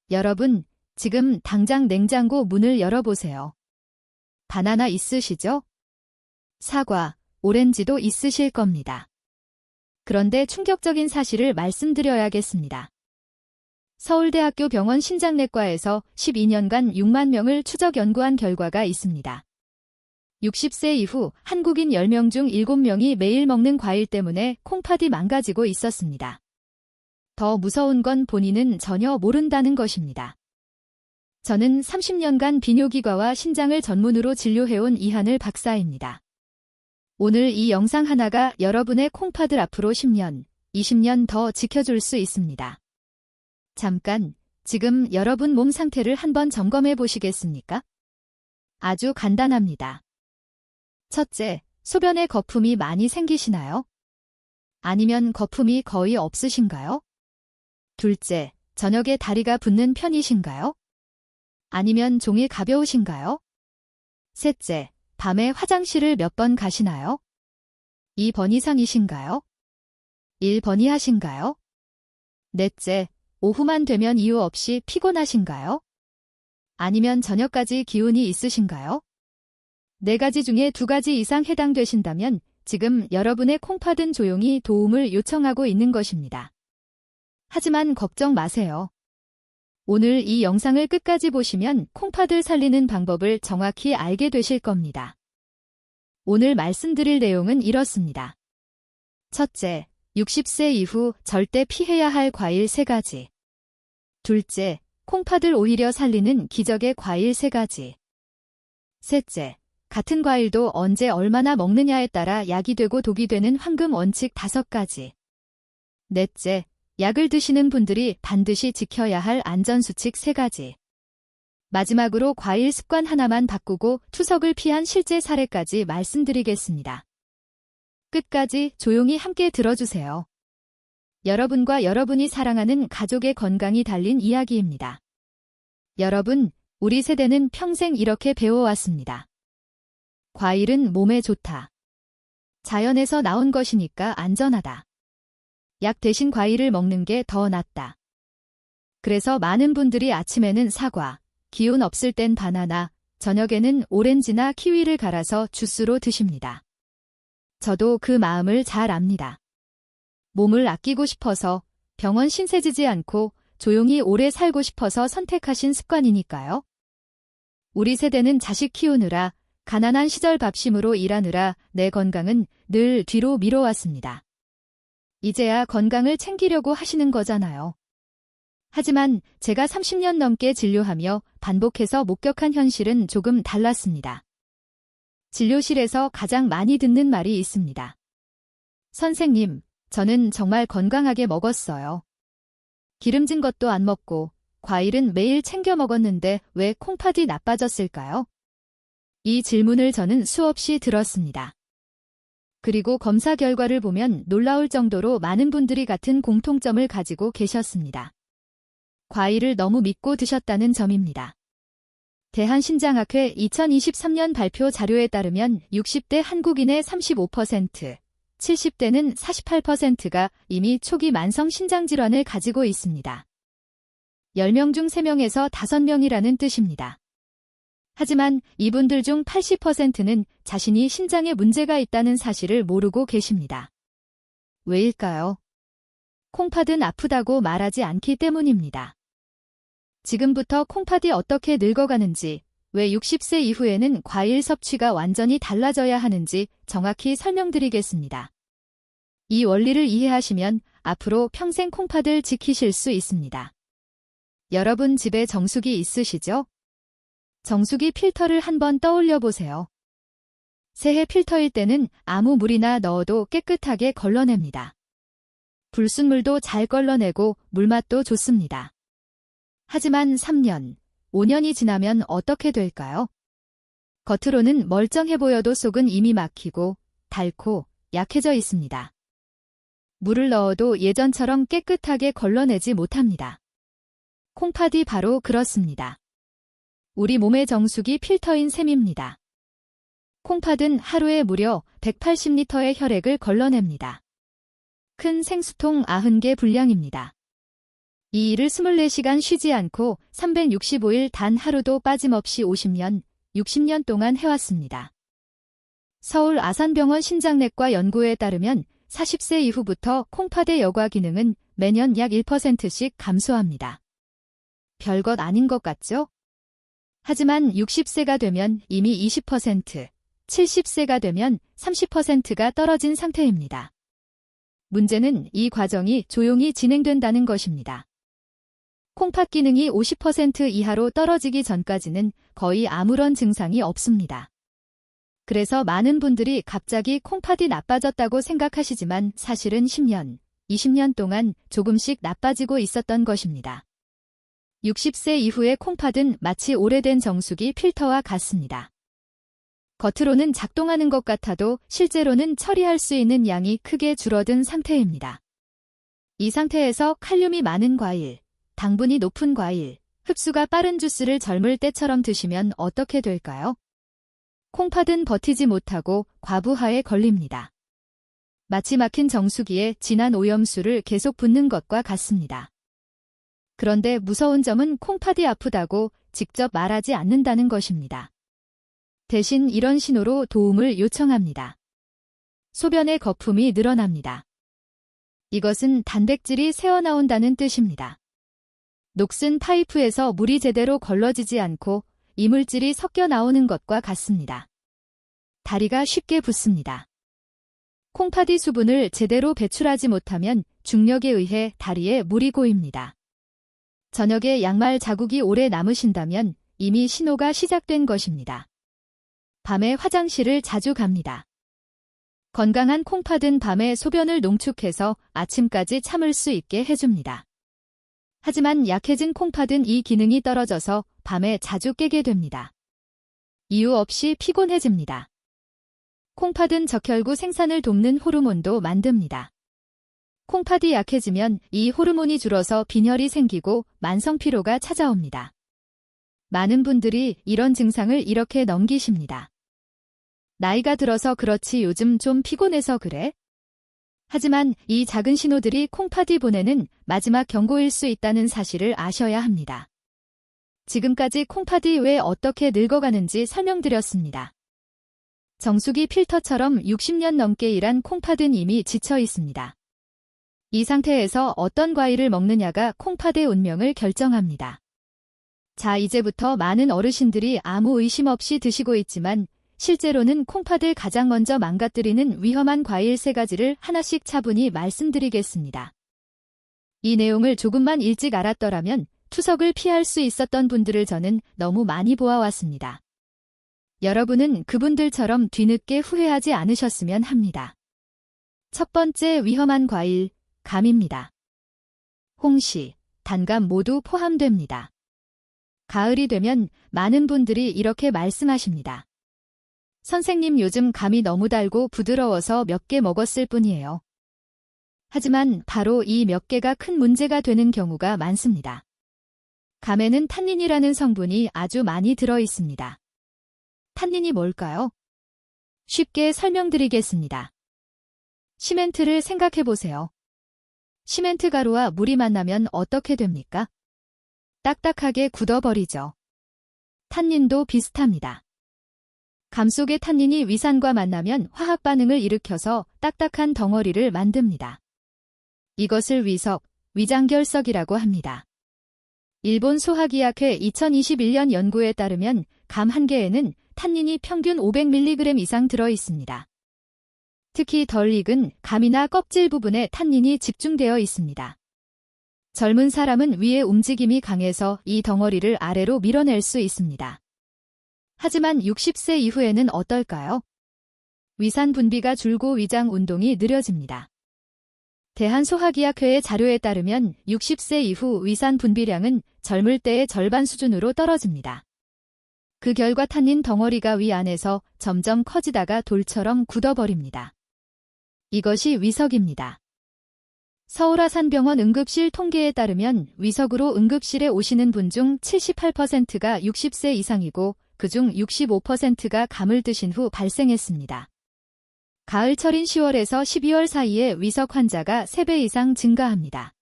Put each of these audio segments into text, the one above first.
여러분, 지금 당장 냉장고 문을 열어보세요. 바나나 있으시죠? 사과, 오렌지도 있으실 겁니다. 그런데 충격적인 사실을 말씀드려야겠습니다. 서울대학교 병원 신장내과에서 12년간 6만 명을 추적 연구한 결과가 있습니다. 60세 이후 한국인 10명 중 7명이 매일 먹는 과일 때문에 콩팥이 망가지고 있었습니다. 더 무서운 건 본인은 전혀 모른다는 것입니다. 저는 30년간 비뇨기과와 신장을 전문으로 진료해온 이한을 박사입니다. 오늘 이 영상 하나가 여러분의 콩팥을 앞으로 10년, 20년 더 지켜줄 수 있습니다. 잠깐, 지금 여러분 몸 상태를 한번 점검해 보시겠습니까? 아주 간단합니다. 첫째, 소변에 거품이 많이 생기시나요? 아니면 거품이 거의 없으신가요? 둘째, 저녁에 다리가 붓는 편이신가요? 아니면 종이 가벼우신가요? 셋째, 밤에 화장실을 몇 번 가시나요? 2번 이상이신가요? 1번 이하신가요? 넷째, 오후만 되면 이유 없이 피곤하신가요? 아니면 저녁까지 기운이 있으신가요? 4가지 중에 2가지 이상 해당되신다면 지금 여러분의 콩팥은 조용히 도움을 요청하고 있는 것입니다. 하지만 걱정 마세요. 오늘 이 영상을 끝까지 보시면 콩팥을 살리는 방법을 정확히 알게 되실 겁니다. 오늘 말씀드릴 내용은 이렇습니다. 첫째, 60세 이후 절대 피해야 할 과일 3가지. 둘째, 콩팥을 오히려 살리는 기적의 과일 3가지. 셋째, 같은 과일도 언제 얼마나 먹느냐에 따라 약이 되고 독이 되는 황금 원칙 5가지. 넷째, 약을 드시는 분들이 반드시 지켜야 할 안전수칙 3가지. 마지막으로 과일 습관 하나만 바꾸고 투석을 피한 실제 사례까지 말씀드리겠습니다. 끝까지 조용히 함께 들어주세요. 여러분과 여러분이 사랑하는 가족의 건강이 달린 이야기입니다. 여러분, 우리 세대는 평생 이렇게 배워왔습니다. 과일은 몸에 좋다. 자연에서 나온 것이니까 안전하다. 약 대신 과일을 먹는 게 더 낫다. 그래서 많은 분들이 아침에는 사과, 기운 없을 땐 바나나, 저녁에는 오렌지나 키위를 갈아서 주스로 드십니다. 저도 그 마음을 잘 압니다. 몸을 아끼고 싶어서, 병원 신세지지 않고 조용히 오래 살고 싶어서 선택하신 습관이니까요. 우리 세대는 자식 키우느라, 가난한 시절 밥심으로 일하느라 내 건강은 늘 뒤로 미뤄왔습니다. 이제야 건강을 챙기려고 하시는 거잖아요. 하지만 제가 30년 넘게 진료하며 반복해서 목격한 현실은 조금 달랐습니다. 진료실에서 가장 많이 듣는 말이 있습니다. 선생님, 저는 정말 건강하게 먹었어요. 기름진 것도 안 먹고 과일은 매일 챙겨 먹었는데 왜 콩팥이 나빠졌을까요? 이 질문을 저는 수없이 들었습니다. 그리고 검사 결과를 보면 놀라울 정도로 많은 분들이 같은 공통점을 가지고 계셨습니다. 과일을 너무 믿고 드셨다는 점입니다. 대한신장학회 2023년 발표 자료에 따르면 60대 한국인의 35%, 70대는 48%가 이미 초기 만성 신장질환을 가지고 있습니다. 10명 중 3명에서 5명이라는 뜻입니다. 하지만 이분들 중 80%는 자신이 신장에 문제가 있다는 사실을 모르고 계십니다. 왜일까요? 콩팥은 아프다고 말하지 않기 때문입니다. 지금부터 콩팥이 어떻게 늙어가는지, 왜 60세 이후에는 과일 섭취가 완전히 달라져야 하는지 정확히 설명드리겠습니다. 이 원리를 이해하시면 앞으로 평생 콩팥을 지키실 수 있습니다. 여러분 집에 정수기 있으시죠? 정수기 필터를 한번 떠올려 보세요. 새해 필터일 때는 아무 물이나 넣어도 깨끗하게 걸러냅니다. 불순물도 잘 걸러내고 물맛도 좋습니다. 하지만 3년, 5년이 지나면 어떻게 될까요? 겉으로는 멀쩡해 보여도 속은 이미 막히고 닳고 약해져 있습니다. 물을 넣어도 예전처럼 깨끗하게 걸러내지 못합니다. 콩팥이 바로 그렇습니다. 우리 몸의 정수기 필터인 셈입니다. 콩팥은 하루에 무려 180리터의 혈액을 걸러냅니다. 큰 생수통 90개 분량입니다. 이 일을 24시간 쉬지 않고 365일 단 하루도 빠짐없이 50년, 60년 동안 해왔습니다. 서울 아산병원 신장내과 연구에 따르면 40세 이후부터 콩팥의 여과 기능은 매년 약 1%씩 감소합니다. 별것 아닌 것 같죠? 하지만 60세가 되면 이미 20%, 70세가 되면 30%가 떨어진 상태입니다. 문제는 이 과정이 조용히 진행된다는 것입니다. 콩팥 기능이 50% 이하로 떨어지기 전까지는 거의 아무런 증상이 없습니다. 그래서 많은 분들이 갑자기 콩팥이 나빠졌다고 생각하시지만 사실은 10년, 20년 동안 조금씩 나빠지고 있었던 것입니다. 60세 이후의 콩팥은 마치 오래된 정수기 필터와 같습니다. 겉으로는 작동하는 것 같아도 실제로는 처리할 수 있는 양이 크게 줄어든 상태입니다. 이 상태에서 칼륨이 많은 과일, 당분이 높은 과일, 흡수가 빠른 주스를 젊을 때처럼 드시면 어떻게 될까요? 콩팥은 버티지 못하고 과부하에 걸립니다. 마치 막힌 정수기에 진한 오염수를 계속 붓는 것과 같습니다. 그런데 무서운 점은 콩팥이 아프다고 직접 말하지 않는다는 것입니다. 대신 이런 신호로 도움을 요청합니다. 소변의 거품이 늘어납니다. 이것은 단백질이 새어나온다는 뜻입니다. 녹슨 파이프에서 물이 제대로 걸러지지 않고 이물질이 섞여 나오는 것과 같습니다. 다리가 쉽게 붓습니다. 콩팥이 수분을 제대로 배출하지 못하면 중력에 의해 다리에 물이 고입니다. 저녁에 양말 자국이 오래 남으신다면 이미 신호가 시작된 것입니다. 밤에 화장실을 자주 갑니다. 건강한 콩팥은 밤에 소변을 농축해서 아침까지 참을 수 있게 해줍니다. 하지만 약해진 콩팥은 이 기능이 떨어져서 밤에 자주 깨게 됩니다. 이유 없이 피곤해집니다. 콩팥은 적혈구 생산을 돕는 호르몬도 만듭니다. 콩팥이 약해지면 이 호르몬이 줄어서 빈혈이 생기고 만성피로가 찾아옵니다. 많은 분들이 이런 증상을 이렇게 넘기십니다. 나이가 들어서 그렇지 요즘 좀 피곤해서 그래? 하지만 이 작은 신호들이 콩팥이 보내는 마지막 경고일 수 있다는 사실을 아셔야 합니다. 지금까지 콩팥이 왜 어떻게 늙어가는지 설명드렸습니다. 정수기 필터처럼 60년 넘게 일한 콩팥은 이미 지쳐 있습니다. 이 상태에서 어떤 과일을 먹느냐가 콩팥의 운명을 결정합니다. 자, 이제부터 많은 어르신들이 아무 의심 없이 드시고 있지만 실제로는 콩팥을 가장 먼저 망가뜨리는 위험한 과일 3가지를 하나씩 차분히 말씀드리겠습니다. 이 내용을 조금만 일찍 알았더라면 투석을 피할 수 있었던 분들을 저는 너무 많이 보아왔습니다. 여러분은 그분들처럼 뒤늦게 후회하지 않으셨으면 합니다. 첫 번째 위험한 과일, 감입니다. 홍시, 단감 모두 포함됩니다. 가을이 되면 많은 분들이 이렇게 말씀하십니다. 선생님, 요즘 감이 너무 달고 부드러워서 몇 개 먹었을 뿐이에요. 하지만 바로 이 몇 개가 큰 문제가 되는 경우가 많습니다. 감에는 탄닌이라는 성분이 아주 많이 들어 있습니다. 탄닌이 뭘까요? 쉽게 설명드리겠습니다. 시멘트를 생각해 보세요. 시멘트 가루와 물이 만나면 어떻게 됩니까? 딱딱하게 굳어버리죠. 탄닌도 비슷합니다. 감 속의 탄닌이 위산과 만나면 화학 반응을 일으켜서 딱딱한 덩어리를 만듭니다. 이것을 위석, 위장결석이라고 합니다. 일본 소화기약회 2021년 연구에 따르면 감 한 개에는 탄닌이 평균 500mg 이상 들어 있습니다. 특히 덜 익은 감이나 껍질 부분에 탄닌이 집중되어 있습니다. 젊은 사람은 위의 움직임이 강해서 이 덩어리를 아래로 밀어낼 수 있습니다. 하지만 60세 이후에는 어떨까요? 위산 분비가 줄고 위장 운동이 느려집니다. 대한소화기약회의 자료에 따르면 60세 이후 위산 분비량은 젊을 때의 절반 수준으로 떨어집니다. 그 결과 탄닌 덩어리가 위 안에서 점점 커지다가 돌처럼 굳어버립니다. 이것이 위석입니다. 서울아산병원 응급실 통계에 따르면 위석으로 응급실에 오시는 분 중 78%가 60세 이상이고 그중 65%가 감을 드신 후 발생했습니다. 가을철인 10월에서 12월 사이에 위석 환자가 3배 이상 증가합니다.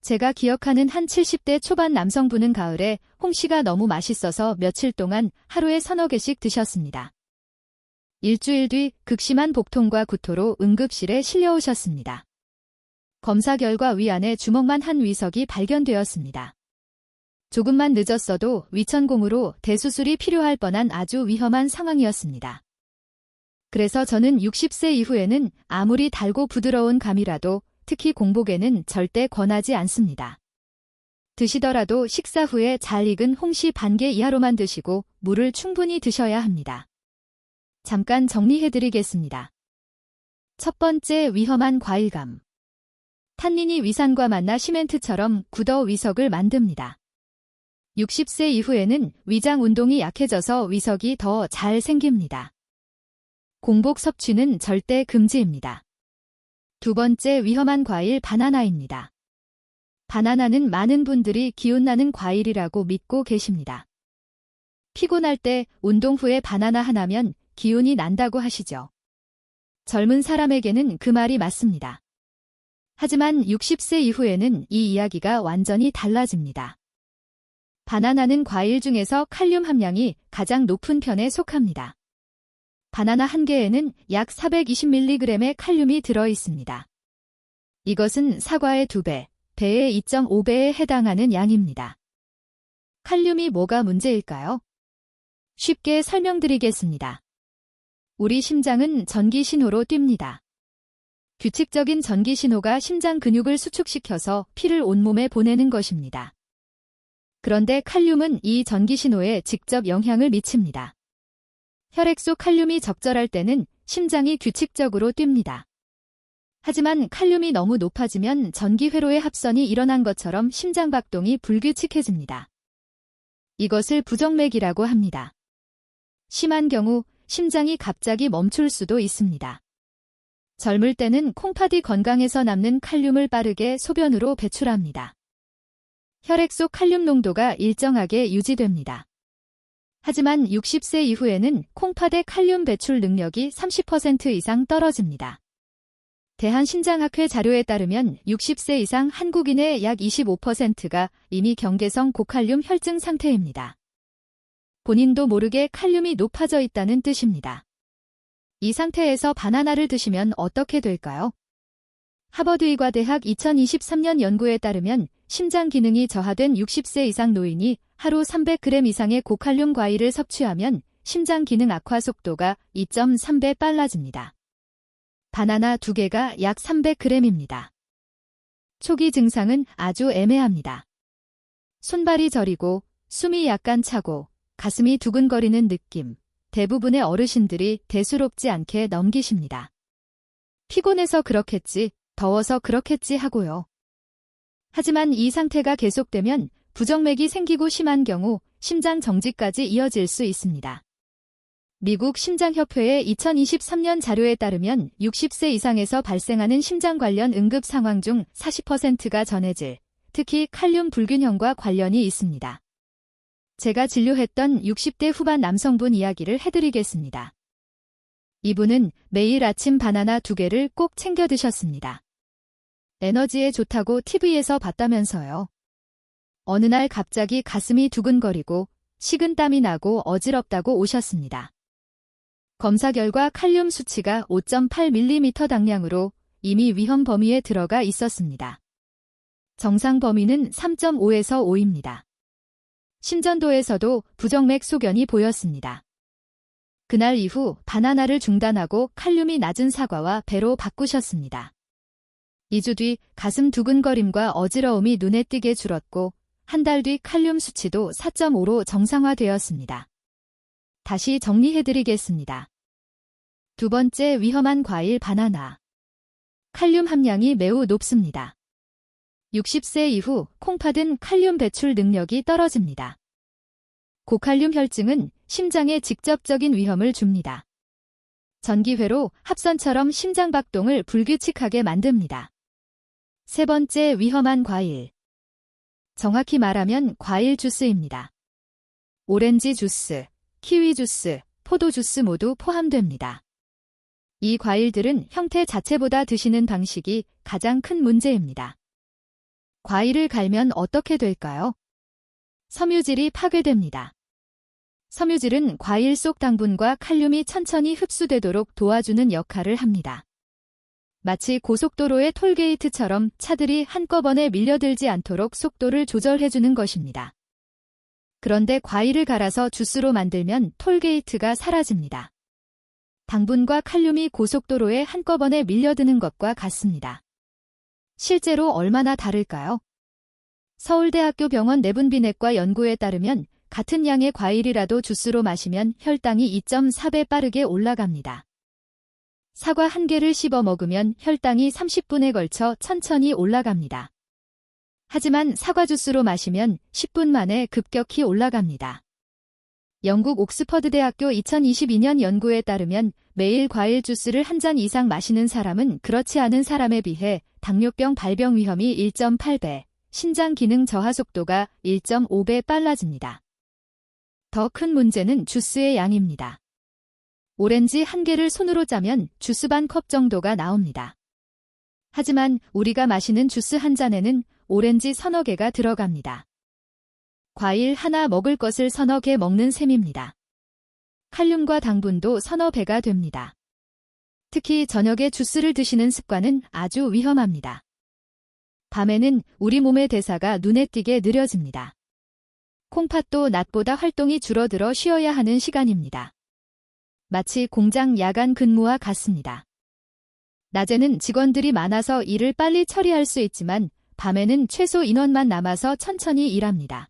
제가 기억하는 한 70대 초반 남성분은 가을에 홍시가 너무 맛있어서 며칠 동안 하루에 서너 개씩 드셨습니다. 일주일 뒤 극심한 복통과 구토로 응급실에 실려오셨습니다. 검사 결과 위 안에 주먹만 한 위석이 발견되었습니다. 조금만 늦었어도 위천공으로 대수술이 필요할 뻔한 아주 위험한 상황이었습니다. 그래서 저는 60세 이후에는 아무리 달고 부드러운 감이라도 특히 공복에는 절대 권하지 않습니다. 드시더라도 식사 후에 잘 익은 홍시 반개 이하로만 드시고 물을 충분히 드셔야 합니다. 잠깐 정리해드리겠습니다. 첫 번째, 위험한 과일감. 탄닌이 위산과 만나 시멘트처럼 굳어 위석을 만듭니다. 60세 이후에는 위장 운동이 약해져서 위석이 더 잘 생깁니다. 공복 섭취는 절대 금지입니다. 두 번째, 위험한 과일 바나나입니다. 바나나는 많은 분들이 기운나는 과일이라고 믿고 계십니다. 피곤할 때 운동 후에 바나나 하나면 기운이 난다고 하시죠. 젊은 사람에게는 그 말이 맞습니다. 하지만 60세 이후에는 이 이야기가 완전히 달라집니다. 바나나는 과일 중에서 칼륨 함량이 가장 높은 편에 속합니다. 바나나 한 개에는 약 420mg의 칼륨이 들어 있습니다. 이것은 사과의 2배, 배의 2.5배에 해당하는 양입니다. 칼륨이 뭐가 문제일까요? 쉽게 설명드리겠습니다. 우리 심장은 전기 신호로 뜁니다. 규칙적인 전기 신호가 심장 근육을 수축시켜서 피를 온몸에 보내는 것입니다. 그런데 칼륨은 이 전기 신호에 직접 영향을 미칩니다. 혈액 속 칼륨이 적절할 때는 심장이 규칙적으로 뜁니다. 하지만 칼륨이 너무 높아지면 전기 회로의 합선이 일어난 것처럼 심장 박동이 불규칙해집니다. 이것을 부정맥이라고 합니다. 심한 경우 심장이 갑자기 멈출 수도 있습니다. 젊을 때는 콩팥이 건강해서 남는 칼륨을 빠르게 소변으로 배출합니다. 혈액 속 칼륨 농도가 일정하게 유지됩니다. 하지만 60세 이후에는 콩팥의 칼륨 배출 능력이 30% 이상 떨어집니다. 대한심장학회 자료에 따르면 60세 이상 한국인의 약 25%가 이미 경계성 고칼륨 혈증 상태입니다. 본인도 모르게 칼륨이 높아져 있다는 뜻입니다. 이 상태에서 바나나를 드시면 어떻게 될까요? 하버드 의과대학 2023년 연구에 따르면 심장 기능이 저하된 60세 이상 노인이 하루 300g 이상의 고칼륨 과일을 섭취하면 심장 기능 악화 속도가 2.3배 빨라집니다. 바나나 2개가 약 300g입니다. 초기 증상은 아주 애매합니다. 손발이 저리고 숨이 약간 차고 가슴이 두근거리는 느낌, 대부분의 어르신들이 대수롭지 않게 넘기십니다. 피곤해서 그렇겠지, 더워서 그렇겠지 하고요. 하지만 이 상태가 계속되면 부정맥이 생기고 심한 경우 심장 정지까지 이어질 수 있습니다. 미국 심장협회의 2023년 자료에 따르면 60세 이상에서 발생하는 심장 관련 응급 상황 중 40%가 전해질, 특히 칼륨 불균형과 관련이 있습니다. 제가 진료했던 60대 후반 남성분 이야기를 해드리겠습니다. 이분은 매일 아침 바나나 2개를 꼭 챙겨 드셨습니다. 에너지에 좋다고 TV에서 봤다면서요. 어느 날 갑자기 가슴이 두근거리고 식은땀이 나고 어지럽다고 오셨습니다. 검사 결과 칼륨 수치가 5.8mm 당량으로 이미 위험 범위에 들어가 있었습니다. 정상 범위는 3.5에서 5입니다. 심전도에서도 부정맥 소견이 보였습니다. 그날 이후 바나나를 중단하고 칼륨이 낮은 사과와 배로 바꾸셨습니다. 2주 뒤 가슴 두근거림과 어지러움이 눈에 띄게 줄었고 한 달 뒤 칼륨 수치도 4.5로 정상화되었습니다. 다시 정리해드리겠습니다. 두 번째, 위험한 과일 바나나. 칼륨 함량이 매우 높습니다. 60세 이후 콩팥은 칼륨 배출 능력이 떨어집니다. 고칼륨 혈증은 심장에 직접적인 위험을 줍니다. 전기회로 합선처럼 심장 박동을 불규칙하게 만듭니다. 세 번째, 위험한 과일. 정확히 말하면 과일 주스입니다. 오렌지 주스, 키위 주스, 포도 주스 모두 포함됩니다. 이 과일들은 형태 자체보다 드시는 방식이 가장 큰 문제입니다. 과일을 갈면 어떻게 될까요? 섬유질이 파괴됩니다. 섬유질은 과일 속 당분과 칼륨이 천천히 흡수되도록 도와주는 역할을 합니다. 마치 고속도로의 톨게이트처럼 차들이 한꺼번에 밀려들지 않도록 속도를 조절해주는 것입니다. 그런데 과일을 갈아서 주스로 만들면 톨게이트가 사라집니다. 당분과 칼륨이 고속도로에 한꺼번에 밀려드는 것과 같습니다. 실제로 얼마나 다를까요? 서울대학교 병원 내분비내과 연구에 따르면 같은 양의 과일이라도 주스로 마시면 혈당이 2.4배 빠르게 올라갑니다. 사과 1개를 씹어 먹으면 혈당이 30분에 걸쳐 천천히 올라갑니다. 하지만 사과 주스로 마시면 10분 만에 급격히 올라갑니다. 영국 옥스퍼드 대학교 2022년 연구에 따르면 매일 과일 주스를 한 잔 이상 마시는 사람은 그렇지 않은 사람에 비해 당뇨병 발병 위험이 1.8배, 신장 기능 저하 속도가 1.5배 빨라집니다. 더 큰 문제는 주스의 양입니다. 오렌지 1개를 손으로 짜면 주스 반 컵 정도가 나옵니다. 하지만 우리가 마시는 주스 한 잔에는 오렌지 서너 개가 들어갑니다. 과일 하나 먹을 것을 서너 개 먹는 셈입니다. 칼륨과 당분도 서너 배가 됩니다. 특히 저녁에 주스를 드시는 습관은 아주 위험합니다. 밤에는 우리 몸의 대사가 눈에 띄게 느려집니다. 콩팥도 낮보다 활동이 줄어들어 쉬어야 하는 시간입니다. 마치 공장 야간 근무와 같습니다. 낮에는 직원들이 많아서 일을 빨리 처리할 수 있지만 밤에는 최소 인원만 남아서 천천히 일합니다.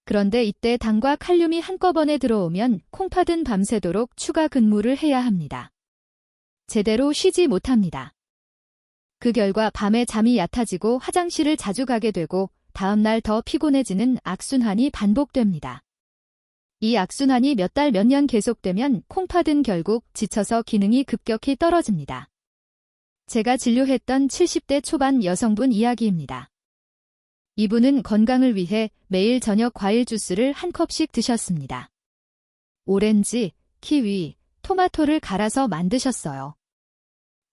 그런데 이때 당과 칼륨이 한꺼번에 들어오면 콩팥은 밤새도록 추가 근무를 해야 합니다. 제대로 쉬지 못합니다. 그 결과 밤에 잠이 얕아지고 화장실을 자주 가게 되고 다음날 더 피곤해지는 악순환이 반복됩니다. 이 악순환이 몇 달 몇 년 계속되면 콩팥은 결국 지쳐서 기능이 급격히 떨어집니다. 제가 진료했던 70대 초반 여성분 이야기입니다. 이분은 건강을 위해 매일 저녁 과일 주스를 한 컵씩 드셨습니다. 오렌지, 키위, 토마토를 갈아서 만드셨어요.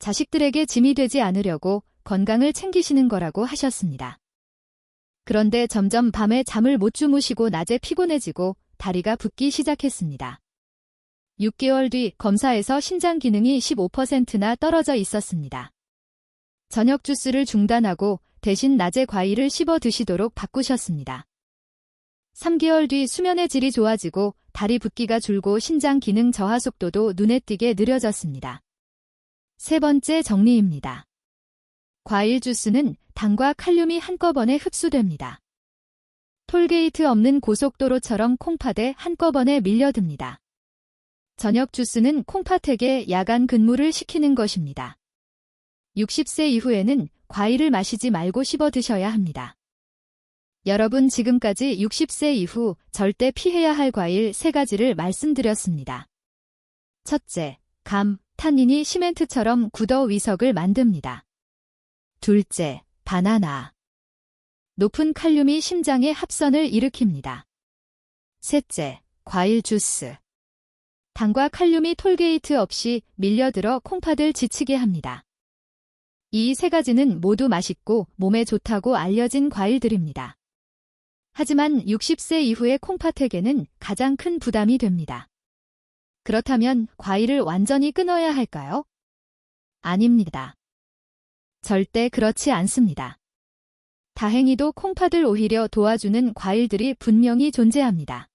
자식들에게 짐이 되지 않으려고 건강을 챙기시는 거라고 하셨습니다. 그런데 점점 밤에 잠을 못 주무시고 낮에 피곤해지고 다리가 붓기 시작했습니다. 6개월 뒤 검사에서 신장 기능이 15%나 떨어져 있었습니다. 저녁 주스를 중단하고 대신 낮에 과일을 씹어 드시도록 바꾸셨습니다. 3개월 뒤 수면의 질이 좋아지고 다리 붓기가 줄고 신장 기능 저하 속도도 눈에 띄게 느려졌습니다. 세 번째 정리입니다. 과일 주스는 당과 칼륨이 한꺼번에 흡수됩니다. 톨게이트 없는 고속도로처럼 콩팥에 한꺼번에 밀려듭니다. 저녁 주스는 콩팥에게 야간 근무를 시키는 것입니다. 60세 이후에는 과일을 마시지 말고 씹어 드셔야 합니다. 여러분 지금까지 60세 이후 절대 피해야 할 과일 3가지를 말씀드렸습니다. 첫째, 감, 탄닌이 시멘트처럼 굳어 위석을 만듭니다. 둘째, 바나나. 높은 칼륨이 심장의 합선을 일으킵니다. 셋째, 과일 주스. 당과 칼륨이 톨게이트 없이 밀려들어 콩팥을 지치게 합니다. 이 3가지는 모두 맛있고 몸에 좋다고 알려진 과일들입니다. 하지만 60세 이후의 콩팥에게는 가장 큰 부담이 됩니다. 그렇다면 과일을 완전히 끊어야 할까요? 아닙니다. 절대 그렇지 않습니다. 다행히도 콩팥을 오히려 도와주는 과일들이 분명히 존재합니다.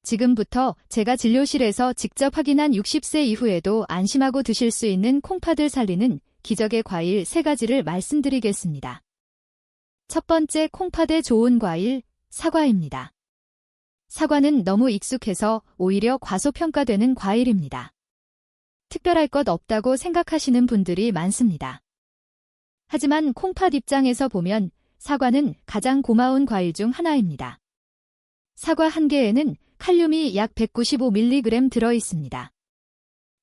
지금부터 제가 진료실에서 직접 확인한 60세 이후에도 안심하고 드실 수 있는 콩팥을 살리는 기적의 과일 3가지를 말씀드리겠습니다. 첫 번째 콩팥에 좋은 과일, 사과입니다. 사과는 너무 익숙해서 오히려 과소평가되는 과일입니다. 특별할 것 없다고 생각하시는 분들이 많습니다. 하지만 콩팥 입장에서 보면 사과는 가장 고마운 과일 중 하나입니다. 사과 1개에는 칼륨이 약 195mg 들어있습니다.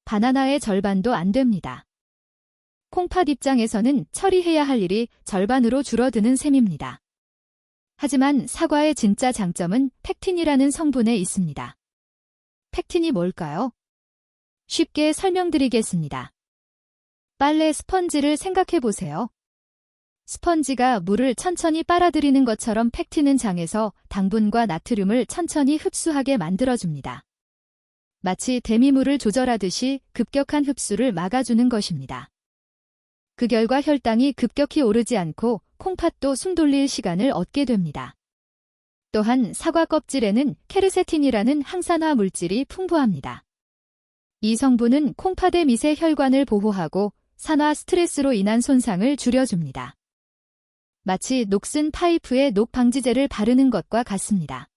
바나나의 절반도 안 됩니다. 콩팥 입장에서는 처리해야 할 일이 절반으로 줄어드는 셈입니다. 하지만 사과의 진짜 장점은 펙틴이라는 성분에 있습니다. 펙틴이 뭘까요? 쉽게 설명드리겠습니다. 빨래 스펀지를 생각해 보세요. 스펀지가 물을 천천히 빨아들이는 것처럼 팩틴은 장에서 당분과 나트륨을 천천히 흡수하게 만들어줍니다. 마치 데미물을 조절하듯이 급격한 흡수를 막아주는 것입니다. 그 결과 혈당이 급격히 오르지 않고 콩팥도 숨 돌릴 시간을 얻게 됩니다. 또한 사과 껍질에는 케르세틴이라는 항산화 물질이 풍부합니다. 이 성분은 콩팥의 미세 혈관을 보호하고 산화 스트레스로 인한 손상을 줄여줍니다. 마치 녹슨 파이프에 녹 방지제를 바르는 것과 같습니다.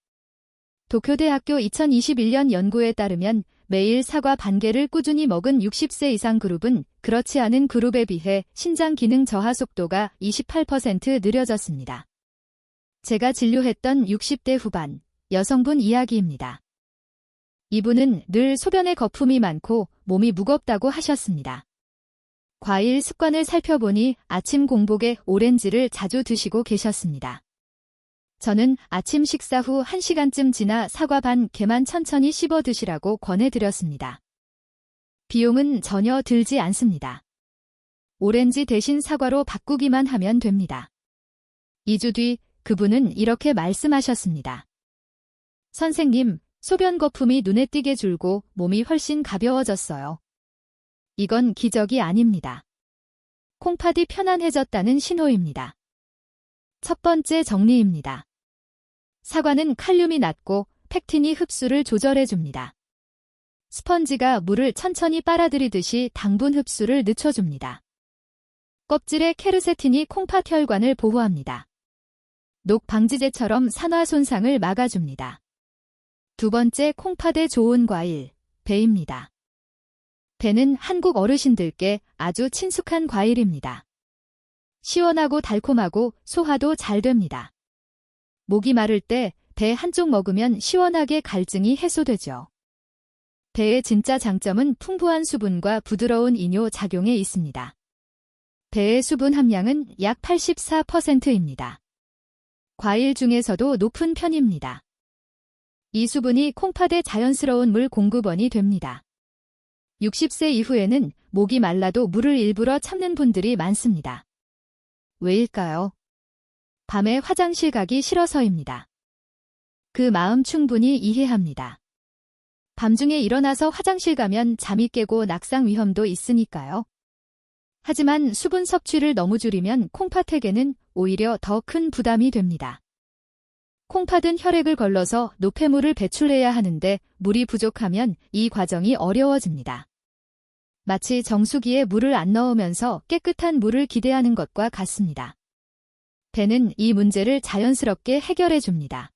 도쿄대학교 2021년 연구에 따르면 매일 사과 반 개를 꾸준히 먹은 60세 이상 그룹은 그렇지 않은 그룹에 비해 신장 기능 저하 속도가 28% 느려졌습니다. 제가 진료했던 60대 후반 여성분 이야기입니다. 이분은 늘 소변에 거품이 많고 몸이 무겁다고 하셨습니다. 과일 습관을 살펴보니 아침 공복에 오렌지를 자주 드시고 계셨습니다. 저는 아침 식사 후 1시간쯤 지나 사과 반 개만 천천히 씹어 드시라고 권해드렸습니다. 비용은 전혀 들지 않습니다. 오렌지 대신 사과로 바꾸기만 하면 됩니다. 2주 뒤 그분은 이렇게 말씀하셨습니다. 선생님, 소변 거품이 눈에 띄게 줄고 몸이 훨씬 가벼워졌어요. 이건 기적이 아닙니다. 콩팥이 편안해졌다는 신호입니다. 첫 번째 정리입니다. 사과는 칼륨이 낮고 팩틴이 흡수를 조절해줍니다. 스펀지가 물을 천천히 빨아들이듯이 당분 흡수를 늦춰줍니다. 껍질의 케르세틴이 콩팥 혈관을 보호합니다. 녹 방지제처럼 산화 손상을 막아줍니다. 두 번째 콩팥에 좋은 과일, 배입니다. 배는 한국 어르신들께 아주 친숙한 과일입니다. 시원하고 달콤하고 소화도 잘 됩니다. 목이 마를 때 배 한쪽 먹으면 시원하게 갈증이 해소되죠. 배의 진짜 장점은 풍부한 수분과 부드러운 이뇨 작용에 있습니다. 배의 수분 함량은 약 84%입니다. 과일 중에서도 높은 편입니다. 이 수분이 콩팥의 자연스러운 물 공급원이 됩니다. 60세 이후에는 목이 말라도 물을 일부러 참는 분들이 많습니다. 왜일까요? 밤에 화장실 가기 싫어서입니다. 그 마음 충분히 이해합니다. 밤중에 일어나서 화장실 가면 잠이 깨고 낙상 위험도 있으니까요. 하지만 수분 섭취를 너무 줄이면 콩팥에게는 오히려 더 큰 부담이 됩니다. 콩팥은 혈액을 걸러서 노폐물을 배출해야 하는데 물이 부족하면 이 과정이 어려워집니다. 마치 정수기에 물을 안 넣으면서 깨끗한 물을 기대하는 것과 같습니다. 배는 이 문제를 자연스럽게 해결해 줍니다.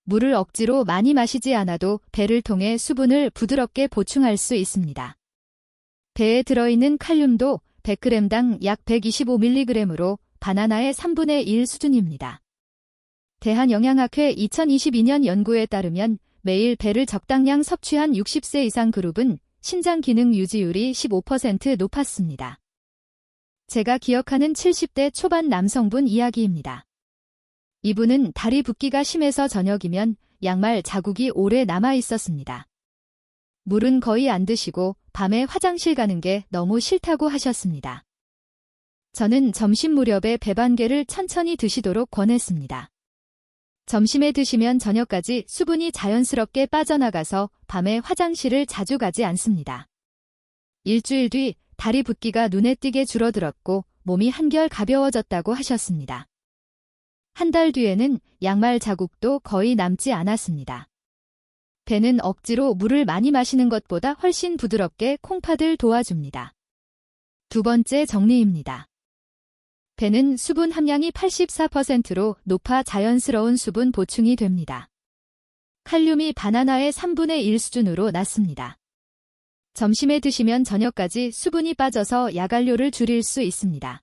물을 억지로 많이 마시지 않아도 배를 통해 수분을 부드럽게 보충할 수 있습니다. 배에 들어있는 칼륨도 100g당 약 125mg으로 바나나의 3분의 1 수준입니다. 대한영양학회 2022년 연구에 따르면 매일 배를 적당량 섭취한 60세 이상 그룹은 신장 기능 유지율이 15% 높았습니다. 제가 기억하는 70대 초반 남성분 이야기입니다. 이분은 다리 붓기가 심해서 저녁이면 양말 자국이 오래 남아 있었습니다. 물은 거의 안 드시고 밤에 화장실 가는 게 너무 싫다고 하셨습니다. 저는 점심 무렵에 배 반 개를 천천히 드시도록 권했습니다. 점심에 드시면 저녁까지 수분이 자연스럽게 빠져나가서 밤에 화장실을 자주 가지 않습니다. 일주일 뒤 다리 붓기가 눈에 띄게 줄어들었고 몸이 한결 가벼워졌다고 하셨습니다. 한 달 뒤에는 양말 자국도 거의 남지 않았습니다. 배는 억지로 물을 많이 마시는 것보다 훨씬 부드럽게 콩팥을 도와줍니다. 두 번째 정리입니다. 배는 수분 함량이 84%로 높아 자연스러운 수분 보충이 됩니다. 칼륨이 바나나의 3분의 1 수준으로 낮습니다. 점심에 드시면 저녁까지 수분이 빠져서 야간료를 줄일 수 있습니다.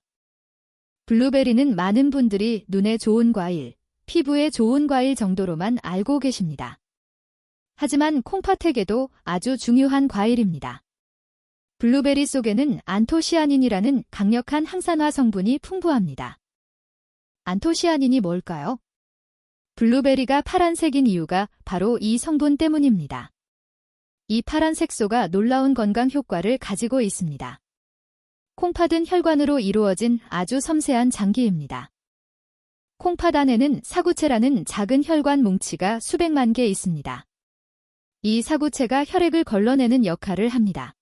블루베리는 많은 분들이 눈에 좋은 과일, 피부에 좋은 과일 정도로만 알고 계십니다. 하지만 콩팥에게도 아주 중요한 과일입니다. 블루베리 속에는 안토시아닌이라는 강력한 항산화 성분이 풍부합니다. 안토시아닌이 뭘까요? 블루베리가 파란색인 이유가 바로 이 성분 때문입니다. 이 파란 색소가 놀라운 건강 효과를 가지고 있습니다. 콩팥은 혈관으로 이루어진 아주 섬세한 장기입니다. 콩팥 안에는 사구체라는 작은 혈관 뭉치가 수백만 개 있습니다. 이 사구체가 혈액을 걸러내는 역할을 합니다.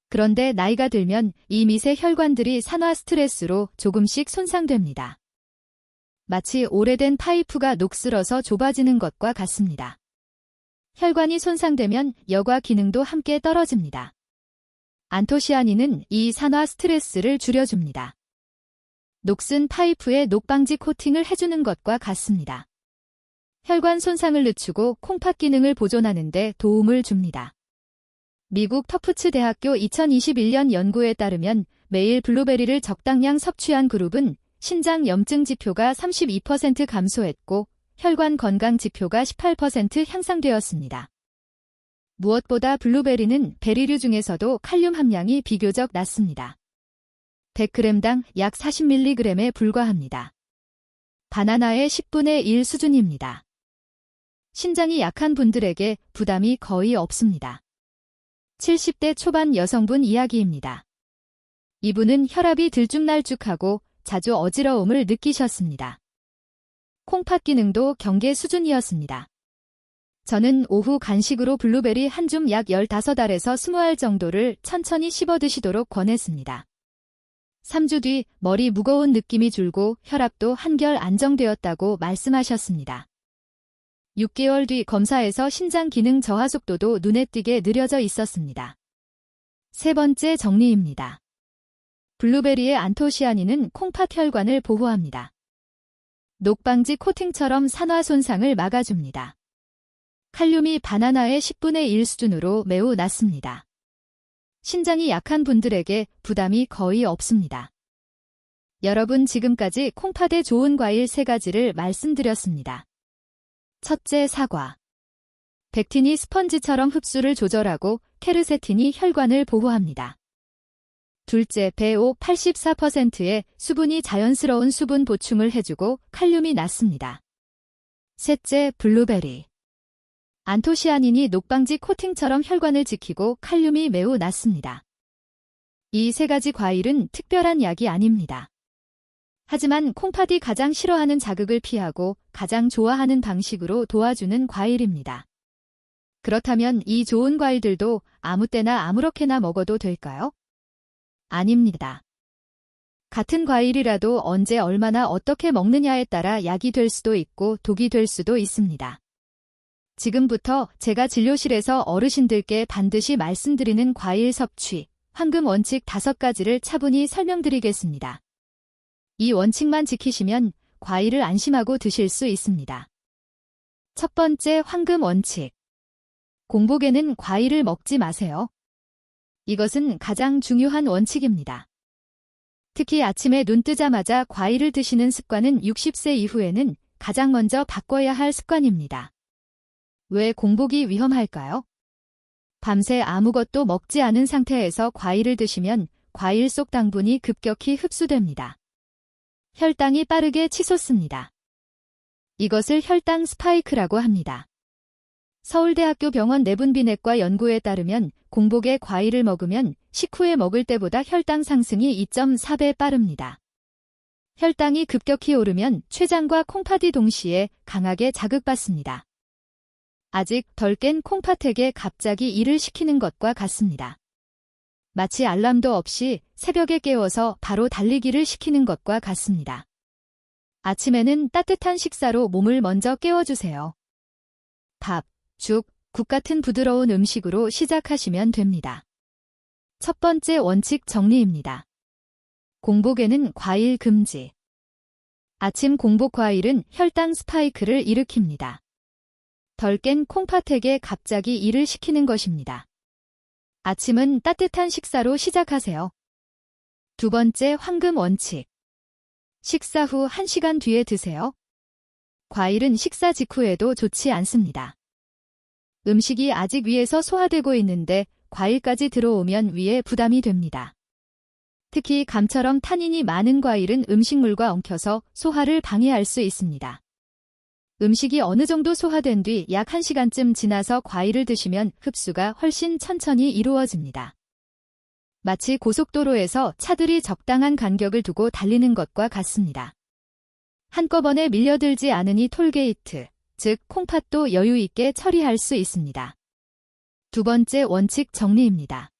그런데 나이가 들면 이 미세 혈관들이 산화 스트레스로 조금씩 손상됩니다. 마치 오래된 파이프가 녹슬어서 좁아지는 것과 같습니다. 혈관이 손상되면 여과 기능도 함께 떨어집니다. 안토시아닌은 이 산화 스트레스를 줄여줍니다. 녹슨 파이프에 녹방지 코팅을 해주는 것과 같습니다. 혈관 손상을 늦추고 콩팥 기능을 보존하는 데 도움을 줍니다. 미국 터프츠 대학교 2021년 연구에 따르면 매일 블루베리를 적당량 섭취한 그룹은 신장 염증 지표가 32% 감소했고 혈관 건강 지표가 18% 향상되었습니다. 무엇보다 블루베리는 베리류 중에서도 칼륨 함량이 비교적 낮습니다. 100g당 약 40mg에 불과합니다. 바나나의 10분의 1 수준입니다. 신장이 약한 분들에게 부담이 거의 없습니다. 70대 초반 여성분 이야기입니다. 이분은 혈압이 들쭉날쭉하고 자주 어지러움을 느끼셨습니다. 콩팥 기능도 경계 수준이었습니다. 저는 오후 간식으로 블루베리 한 줌 약 15알에서 20알 정도를 천천히 씹어 드시도록 권했습니다. 3주 뒤 머리 무거운 느낌이 줄고 혈압도 한결 안정되었다고 말씀하셨습니다. 6개월 뒤 검사에서 신장 기능 저하 속도도 눈에 띄게 느려져 있었습니다. 세 번째 정리입니다. 블루베리의 안토시아닌은 콩팥 혈관을 보호합니다. 녹방지 코팅처럼 산화 손상을 막아줍니다. 칼륨이 바나나의 10분의 1 수준으로 매우 낮습니다. 신장이 약한 분들에게 부담이 거의 없습니다. 여러분, 지금까지 콩팥에 좋은 과일 3가지를 말씀드렸습니다. 첫째, 사과. 백틴이 스펀지처럼 흡수를 조절하고 케르세틴이 혈관을 보호합니다. 둘째, 배오 84%의 수분이 자연스러운 수분 보충을 해주고 칼륨이 낮습니다. 셋째, 블루베리. 안토시아닌이 녹방지 코팅처럼 혈관을 지키고 칼륨이 매우 낮습니다. 이 3가지 과일은 특별한 약이 아닙니다. 하지만 콩팥이 가장 싫어하는 자극을 피하고 가장 좋아하는 방식으로 도와주는 과일입니다. 그렇다면 이 좋은 과일들도 아무 때나 아무렇게나 먹어도 될까요? 아닙니다. 같은 과일이라도 언제 얼마나 어떻게 먹느냐에 따라 약이 될 수도 있고 독이 될 수도 있습니다. 지금부터 제가 진료실에서 어르신들께 반드시 말씀드리는 과일 섭취, 황금 원칙 5가지를 차분히 설명드리겠습니다. 이 원칙만 지키시면 과일을 안심하고 드실 수 있습니다. 첫 번째, 황금 원칙. 공복에는 과일을 먹지 마세요. 이것은 가장 중요한 원칙입니다. 특히 아침에 눈 뜨자마자 과일을 드시는 습관은 60세 이후에는 가장 먼저 바꿔야 할 습관입니다. 왜 공복이 위험할까요? 밤새 아무것도 먹지 않은 상태에서 과일을 드시면 과일 속 당분이 급격히 흡수됩니다. 혈당이 빠르게 치솟습니다. 이것을 혈당 스파이크라고 합니다. 서울대학교 병원 내분비내과 연구에 따르면 공복에 과일을 먹으면 식후에 먹을 때보다 혈당 상승이 2.4배 빠릅니다. 혈당이 급격히 오르면 췌장과 콩팥이 동시에 강하게 자극받습니다. 아직 덜 깬 콩팥에게 갑자기 일을 시키는 것과 같습니다. 마치 알람도 없이 새벽에 깨워서 바로 달리기를 시키는 것과 같습니다. 아침에는 따뜻한 식사로 몸을 먼저 깨워주세요. 밥, 죽, 국 같은 부드러운 음식으로 시작하시면 됩니다. 첫 번째 원칙 정리입니다. 공복에는 과일 금지. 아침 공복 과일은 혈당 스파이크를 일으킵니다. 덜 깬 콩팥에게 갑자기 일을 시키는 것입니다. 아침은 따뜻한 식사로 시작하세요. 두 번째 황금 원칙. 식사 후 1시간 뒤에 드세요. 과일은 식사 직후에도 좋지 않습니다. 음식이 아직 위에서 소화되고 있는데 과일까지 들어오면 위에 부담이 됩니다. 특히 감처럼 타닌이 많은 과일은 음식물과 엉켜서 소화를 방해할 수 있습니다. 음식이 어느 정도 소화된 뒤 약 1시간쯤 지나서 과일을 드시면 흡수가 훨씬 천천히 이루어집니다. 마치 고속도로에서 차들이 적당한 간격을 두고 달리는 것과 같습니다. 한꺼번에 밀려들지 않으니 톨게이트, 즉 콩팥도 여유 있게 처리할 수 있습니다. 두 번째 원칙 정리입니다.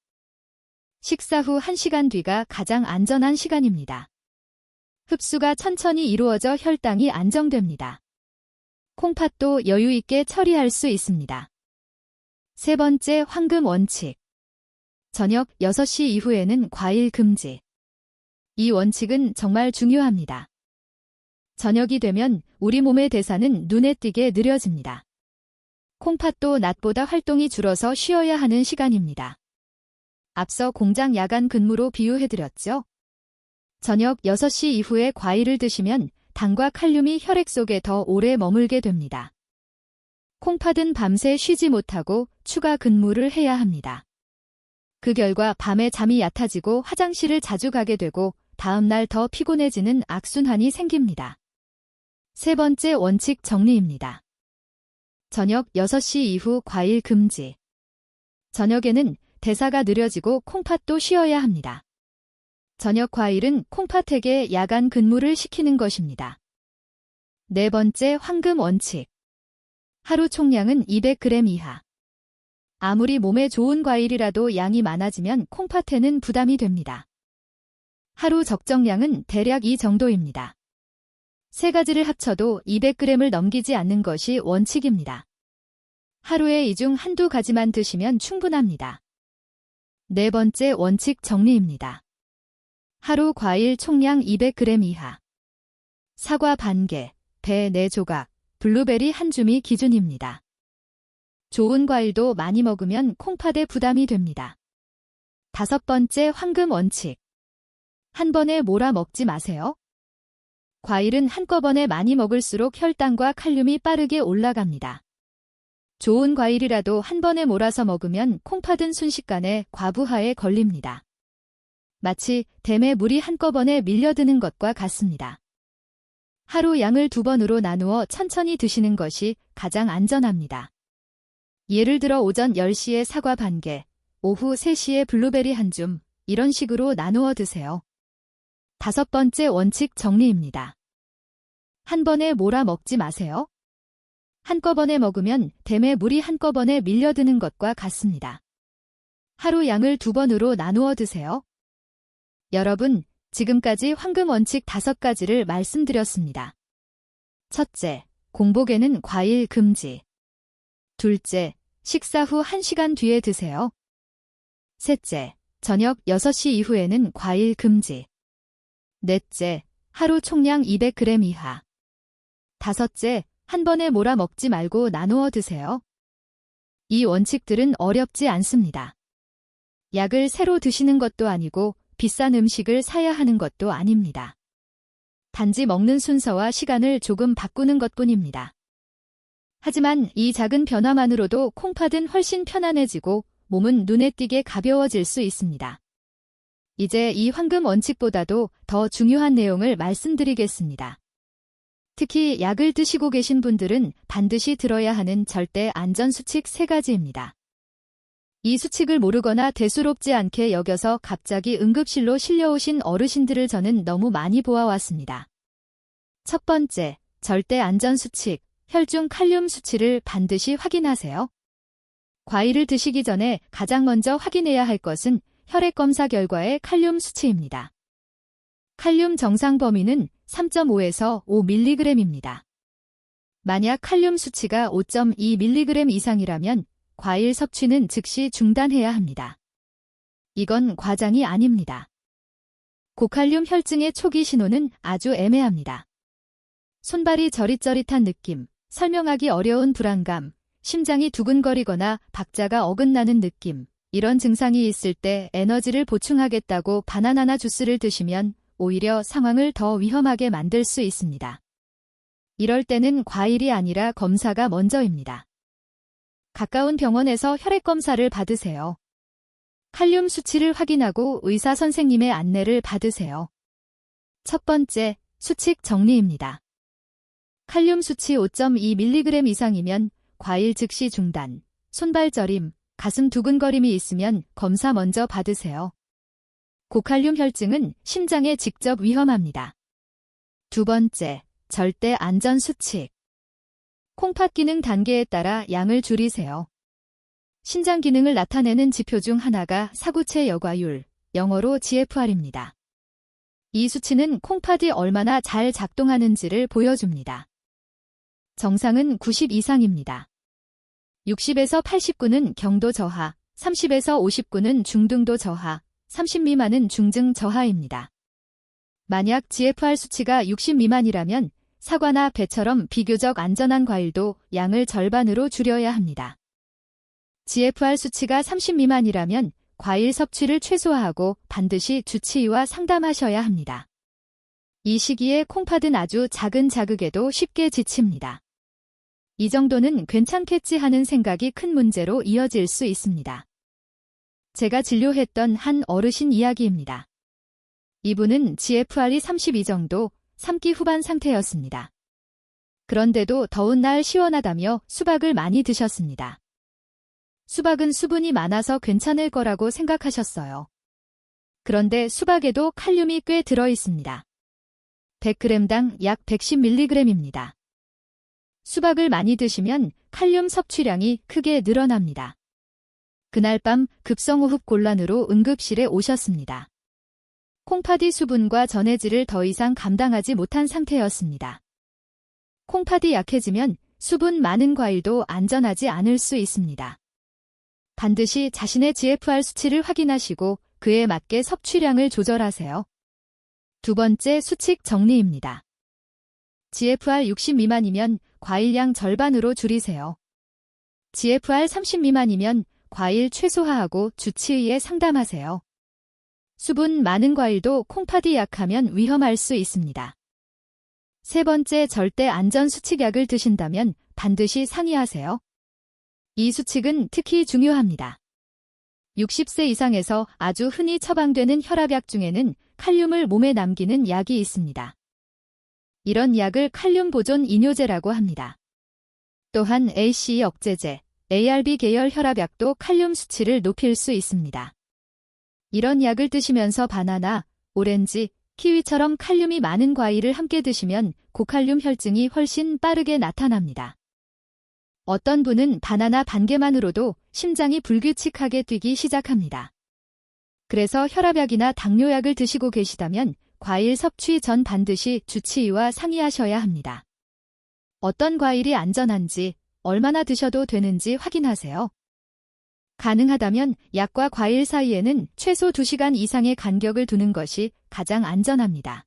식사 후 1시간 뒤가 가장 안전한 시간입니다. 흡수가 천천히 이루어져 혈당이 안정됩니다. 콩팥도 여유 있게 처리할 수 있습니다. 세 번째 황금 원칙. 저녁 6시 이후에는 과일 금지. 이 원칙은 정말 중요합니다. 저녁이 되면 우리 몸의 대사는 눈에 띄게 느려집니다. 콩팥도 낮보다 활동이 줄어서 쉬어야 하는 시간입니다. 앞서 공장 야간 근무로 비유해드렸죠? 저녁 6시 이후에 과일을 드시면 당과 칼륨이 혈액 속에 더 오래 머물게 됩니다. 콩팥은 밤새 쉬지 못하고 추가 근무를 해야 합니다. 그 결과 밤에 잠이 얕아지고 화장실을 자주 가게 되고 다음날 더 피곤해지는 악순환이 생깁니다. 세 번째 원칙 정리입니다. 저녁 6시 이후 과일 금지. 저녁에는 대사가 느려지고 콩팥도 쉬어야 합니다. 저녁 과일은 콩팥에게 야간 근무를 시키는 것입니다. 네 번째 황금 원칙. 하루 총량은 200g 이하. 아무리 몸에 좋은 과일이라도 양이 많아지면 콩팥에는 부담이 됩니다. 하루 적정량은 대략 이 정도입니다. 세 가지를 합쳐도 200g을 넘기지 않는 것이 원칙입니다. 하루에 이 중 한두 가지만 드시면 충분합니다. 네 번째 원칙 정리입니다. 하루 과일 총량 200g 이하. 사과 반개, 배 4조각, 블루베리 한 줌이 기준입니다. 좋은 과일도 많이 먹으면 콩팥에 부담이 됩니다. 다섯 번째 황금 원칙. 한 번에 몰아 먹지 마세요. 과일은 한꺼번에 많이 먹을수록 혈당과 칼륨이 빠르게 올라갑니다. 좋은 과일이라도 한 번에 몰아서 먹으면 콩팥은 순식간에 과부하에 걸립니다. 마치 댐에 물이 한꺼번에 밀려드는 것과 같습니다. 하루 양을 2번으로 나누어 천천히 드시는 것이 가장 안전합니다. 예를 들어 오전 10시에 사과 반개, 오후 3시에 블루베리 한 줌, 이런 식으로 나누어 드세요. 다섯 번째 원칙 정리입니다. 한 번에 몰아 먹지 마세요. 한꺼번에 먹으면 댐에 물이 한꺼번에 밀려드는 것과 같습니다. 하루 양을 2번으로 나누어 드세요. 여러분, 지금까지 황금 원칙 5가지를 말씀드렸습니다. 첫째, 공복에는 과일 금지. 둘째, 식사 후 1시간 뒤에 드세요. 셋째, 저녁 6시 이후에는 과일 금지. 넷째, 하루 총량 200g 이하. 다섯째, 한 번에 몰아 먹지 말고 나누어 드세요. 이 원칙들은 어렵지 않습니다. 약을 새로 드시는 것도 아니고 비싼 음식을 사야 하는 것도 아닙니다. 단지 먹는 순서와 시간을 조금 바꾸는 것뿐입니다. 하지만 이 작은 변화만으로도 콩팥은 훨씬 편안해지고 몸은 눈에 띄게 가벼워질 수 있습니다. 이제 이 황금 원칙보다도 더 중요한 내용을 말씀드리겠습니다. 특히 약을 드시고 계신 분들은 반드시 들어야 하는 절대 안전 수칙 3가지입니다. 이 수칙을 모르거나 대수롭지 않게 여겨서 갑자기 응급실로 실려오신 어르신들을 저는 너무 많이 보아왔습니다. 첫 번째, 절대 안전 수칙, 혈중 칼륨 수치를 반드시 확인하세요. 과일을 드시기 전에 가장 먼저 확인해야 할 것은 혈액 검사 결과의 칼륨 수치입니다. 칼륨 정상 범위는 3.5에서 5mg입니다. 만약 칼륨 수치가 5.2mg 이상이라면 과일 섭취는 즉시 중단해야 합니다. 이건 과장이 아닙니다. 고칼륨 혈증의 초기 신호는 아주 애매합니다. 손발이 저릿저릿한 느낌, 설명하기 어려운 불안감, 심장이 두근거리거나 박자가 어긋나는 느낌, 이런 증상이 있을 때 에너지를 보충하겠다고 바나나 주스를 드시면 오히려 상황을 더 위험하게 만들 수 있습니다. 이럴 때는 과일이 아니라 검사가 먼저입니다. 가까운 병원에서 혈액 검사를 받으세요. 칼륨 수치를 확인하고 의사 선생님의 안내를 받으세요. 첫 번째, 수칙 정리입니다. 칼륨 수치 5.2mg 이상이면 과일 즉시 중단, 손발 저림, 가슴 두근거림이 있으면 검사 먼저 받으세요. 고칼륨 혈증은 심장에 직접 위험합니다. 두 번째, 절대 안전 수칙. 콩팥 기능 단계에 따라 양을 줄이세요. 신장 기능을 나타내는 지표 중 하나가 사구체 여과율, 영어로 GFR입니다. 이 수치는 콩팥이 얼마나 잘 작동하는지를 보여줍니다. 정상은 90 이상입니다. 60에서 89는 경도 저하, 30에서 59는 중등도 저하, 30 미만은 중증 저하입니다. 만약 GFR 수치가 60 미만이라면 사과나 배처럼 비교적 안전한 과일도 양을 절반으로 줄여야 합니다. GFR 수치가 30 미만이라면 과일 섭취를 최소화하고 반드시 주치의와 상담하셔야 합니다. 이 시기에 콩팥은 아주 작은 자극에도 쉽게 지칩니다. 이 정도는 괜찮겠지 하는 생각이 큰 문제로 이어질 수 있습니다. 제가 진료했던 한 어르신 이야기입니다. 이분은 GFR이 32 정도, 3기 후반 상태였습니다. 그런데도 더운 날 시원하다며 수박을 많이 드셨습니다. 수박은 수분이 많아서 괜찮을 거라고 생각하셨어요. 그런데 수박에도 칼륨이 꽤 들어 있습니다. 100g당 약 110mg입니다. 수박을 많이 드시면 칼륨 섭취량이 크게 늘어납니다. 그날 밤 급성호흡 곤란으로 응급실에 오셨습니다. 콩팥이 수분과 전해질을 더 이상 감당하지 못한 상태였습니다. 콩팥이 약해지면 수분 많은 과일도 안전하지 않을 수 있습니다. 반드시 자신의 GFR 수치를 확인하시고 그에 맞게 섭취량을 조절하세요. 두 번째 수칙 정리입니다. GFR 60 미만이면 과일량 절반으로 줄이세요. GFR 30 미만이면 과일 최소화하고 주치의에 상담하세요. 수분 많은 과일도 콩팥이 약하면 위험할 수 있습니다. 세 번째 절대 안전 수칙약을 드신다면 반드시 상의하세요. 이 수칙은 특히 중요합니다. 60세 이상에서 아주 흔히 처방되는 혈압약 중에는 칼륨을 몸에 남기는 약이 있습니다. 이런 약을 칼륨 보존 이뇨제라고 합니다. 또한 ACE 억제제, ARB 계열 혈압약도 칼륨 수치를 높일 수 있습니다. 이런 약을 드시면서 바나나, 오렌지, 키위처럼 칼륨이 많은 과일을 함께 드시면 고칼륨 혈증이 훨씬 빠르게 나타납니다. 어떤 분은 바나나 반 개만으로도 심장이 불규칙하게 뛰기 시작합니다. 그래서 혈압약이나 당뇨약을 드시고 계시다면 과일 섭취 전 반드시 주치의와 상의하셔야 합니다. 어떤 과일이 안전한지, 얼마나 드셔도 되는지 확인하세요. 가능하다면 약과 과일 사이에는 최소 2시간 이상의 간격을 두는 것이 가장 안전합니다.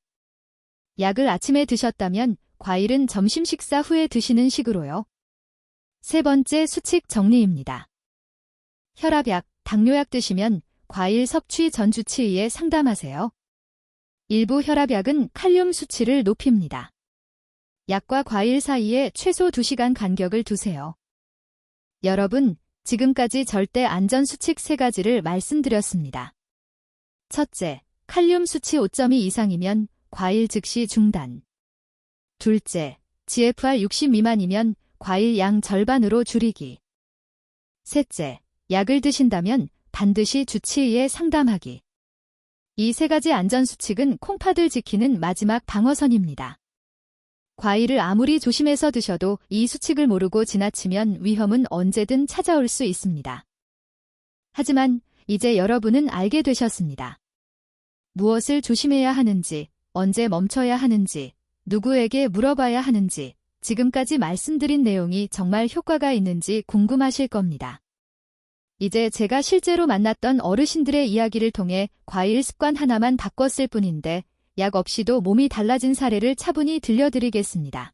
약을 아침에 드셨다면 과일은 점심 식사 후에 드시는 식으로요. 세 번째 수칙 정리입니다. 혈압약, 당뇨약 드시면 과일 섭취 전 주치의에 상담하세요. 일부 혈압약은 칼륨 수치를 높입니다. 약과 과일 사이에 최소 2시간 간격을 두세요. 여러분, 지금까지 절대 안전 수칙 3가지를 말씀드렸습니다. 첫째, 칼륨 수치 5.2 이상이면 과일 즉시 중단. 둘째, GFR 60 미만이면 과일 양 절반으로 줄이기. 셋째, 약을 드신다면 반드시 주치의에 상담하기. 이 3가지 안전수칙은 콩팥을 지키는 마지막 방어선입니다. 과일을 아무리 조심해서 드셔도 이 수칙을 모르고 지나치면 위험은 언제든 찾아올 수 있습니다. 하지만 이제 여러분은 알게 되셨습니다. 무엇을 조심해야 하는지, 언제 멈춰야 하는지, 누구에게 물어봐야 하는지, 지금까지 말씀드린 내용이 정말 효과가 있는지 궁금하실 겁니다. 이제 제가 실제로 만났던 어르신들의 이야기를 통해 과일 습관 하나만 바꿨을 뿐인데 약 없이도 몸이 달라진 사례를 차분히 들려드리겠습니다.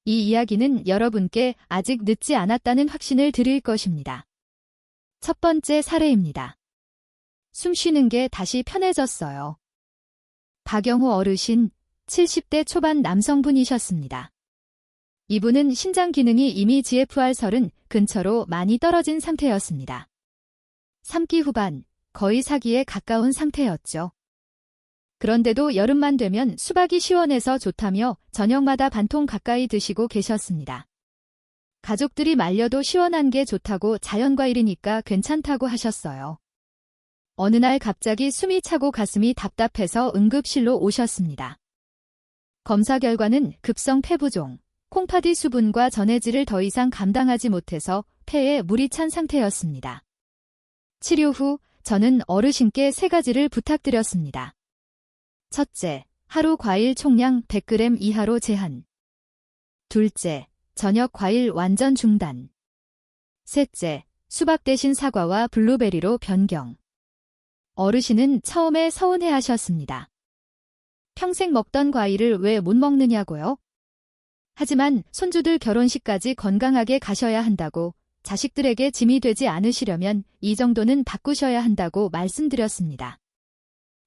이 이야기는 여러분께 아직 늦지 않았다는 확신을 드릴 것입니다. 첫 번째 사례입니다. 숨 쉬는 게 다시 편해졌어요. 박영호 어르신, 70대 초반 남성분이셨습니다. 이분은 신장 기능이 이미 GFR30 근처로 많이 떨어진 상태였습니다. 3기 후반, 거의 사기에 가까운 상태였죠. 그런데도 여름만 되면 수박이 시원해서 좋다며 저녁마다 반통 가까이 드시고 계셨습니다. 가족들이 말려도 시원한 게 좋다고 자연과일이니까 괜찮다고 하셨어요. 어느 날 갑자기 숨이 차고 가슴이 답답해서 응급실로 오셨습니다. 검사 결과는 급성 폐부종, 콩팥의 수분과 전해질을 더 이상 감당하지 못해서 폐에 물이 찬 상태였습니다. 치료 후 저는 어르신께 3가지를 부탁드렸습니다. 첫째, 하루 과일 총량 100g 이하로 제한. 둘째, 저녁 과일 완전 중단. 셋째, 수박 대신 사과와 블루베리로 변경. 어르신은 처음에 서운해하셨습니다. 평생 먹던 과일을 왜 못 먹느냐고요? 하지만 손주들 결혼식까지 건강하게 가셔야 한다고, 자식들에게 짐이 되지 않으시려면 이 정도는 바꾸셔야 한다고 말씀드렸습니다.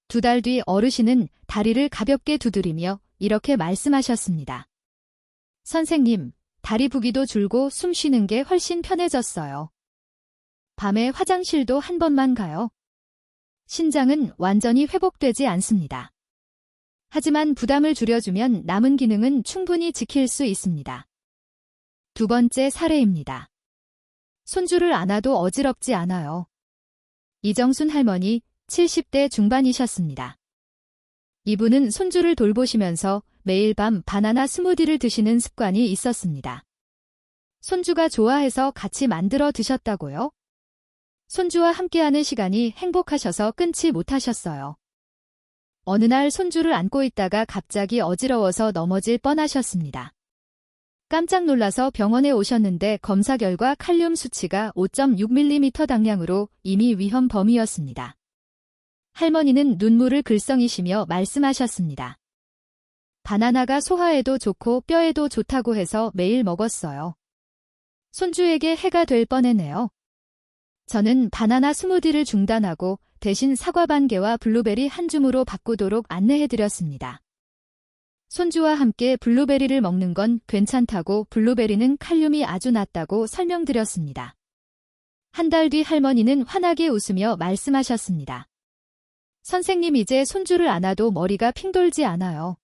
2달 뒤 어르신은 다리를 가볍게 두드리며 이렇게 말씀하셨습니다. 선생님, 다리 부기도 줄고 숨 쉬는 게 훨씬 편해졌어요. 밤에 화장실도 한 번만 가요. 신장은 완전히 회복되지 않습니다. 하지만 부담을 줄여주면 남은 기능은 충분히 지킬 수 있습니다. 2번째 사례입니다. 손주를 안아도 어지럽지 않아요. 이정순 할머니 70대 중반이셨습니다. 이분은 손주를 돌보시면서 매일 밤 바나나 스무디를 드시는 습관이 있었습니다. 손주가 좋아해서 같이 만들어 드셨다고요? 손주와 함께하는 시간이 행복하셔서 끊지 못하셨어요. 어느 날 손주를 안고 있다가 갑자기 어지러워서 넘어질 뻔하셨습니다. 깜짝 놀라서 병원에 오셨는데 검사 결과 칼륨 수치가 5.6mm 당량으로 이미 위험 범위였습니다. 할머니는 눈물을 글썽이시며 말씀하셨습니다. 바나나가 소화에도 좋고 뼈에도 좋다고 해서 매일 먹었어요. 손주에게 해가 될 뻔했네요. 저는 바나나 스무디를 중단하고 대신 사과 반 개와 블루베리 한 줌으로 바꾸도록 안내해드렸습니다. 손주와 함께 블루베리를 먹는 건 괜찮다고 블루베리는 칼륨이 아주 낮다고 설명드렸습니다. 1달 뒤 할머니는 환하게 웃으며 말씀하셨습니다. 선생님 이제 손주를 안아도 머리가 핑 돌지 않아요.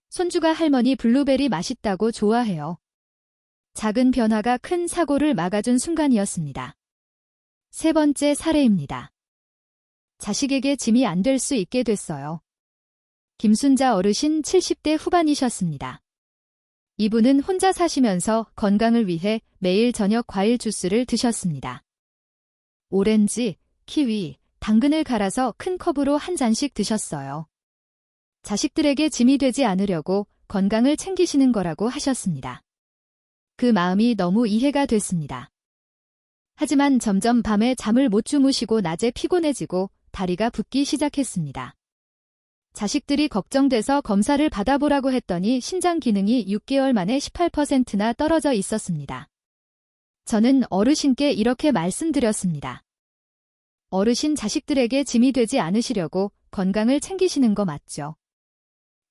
손주가 할머니 블루베리 맛있다고 좋아해요. 작은 변화가 큰 사고를 막아준 순간이었습니다. 3번째 사례입니다. 자식에게 짐이 안 될 수 있게 됐어요. 김순자 어르신 70대 후반이셨습니다. 이분은 혼자 사시면서 건강을 위해 매일 저녁 과일 주스를 드셨습니다. 오렌지, 키위, 당근을 갈아서 큰 컵으로 한 잔씩 드셨어요. 자식들에게 짐이 되지 않으려고 건강을 챙기시는 거라고 하셨습니다. 그 마음이 너무 이해가 됐습니다. 하지만 점점 밤에 잠을 못 주무시고 낮에 피곤해지고 다리가 붓기 시작했습니다. 자식들이 걱정돼서 검사를 받아보라고 했더니 신장 기능이 6개월 만에 18%나 떨어져 있었습니다. 저는 어르신께 이렇게 말씀드렸습니다. 어르신 자식들에게 짐이 되지 않으시려고 건강을 챙기시는 거 맞죠?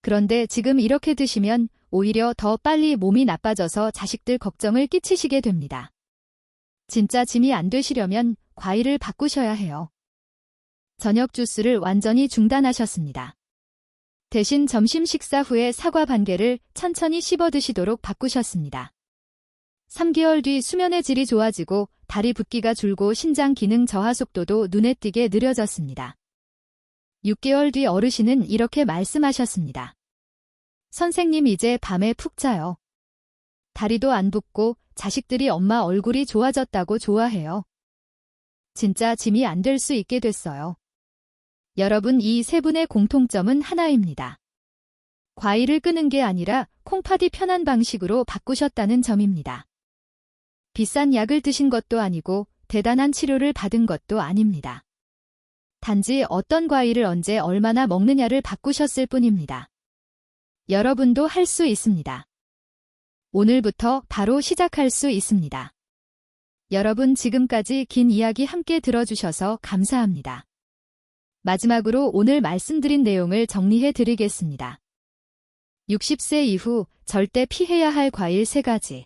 그런데 지금 이렇게 드시면 오히려 더 빨리 몸이 나빠져서 자식들 걱정을 끼치시게 됩니다. 진짜 짐이 안 되시려면 과일을 바꾸셔야 해요. 저녁 주스를 완전히 중단하셨습니다. 대신 점심 식사 후에 사과 반 개를 천천히 씹어 드시도록 바꾸셨습니다. 3개월 뒤 수면의 질이 좋아지고 다리 붓기가 줄고 신장 기능 저하 속도도 눈에 띄게 느려졌습니다. 6개월 뒤 어르신은 이렇게 말씀하셨습니다. 선생님 이제 밤에 푹 자요. 다리도 안 붓고 자식들이 엄마 얼굴이 좋아졌다고 좋아해요. 진짜 짐이 안 될 수 있게 됐어요. 여러분 이 3분의 공통점은 하나입니다. 과일을 끄는 게 아니라 콩팥이 편한 방식으로 바꾸셨다는 점입니다. 비싼 약을 드신 것도 아니고 대단한 치료를 받은 것도 아닙니다. 단지 어떤 과일을 언제 얼마나 먹느냐를 바꾸셨을 뿐입니다. 여러분도 할 수 있습니다. 오늘부터 바로 시작할 수 있습니다. 여러분 지금까지 긴 이야기 함께 들어주셔서 감사합니다. 마지막으로 오늘 말씀드린 내용을 정리해 드리겠습니다. 60세 이후 절대 피해야 할 과일 3가지.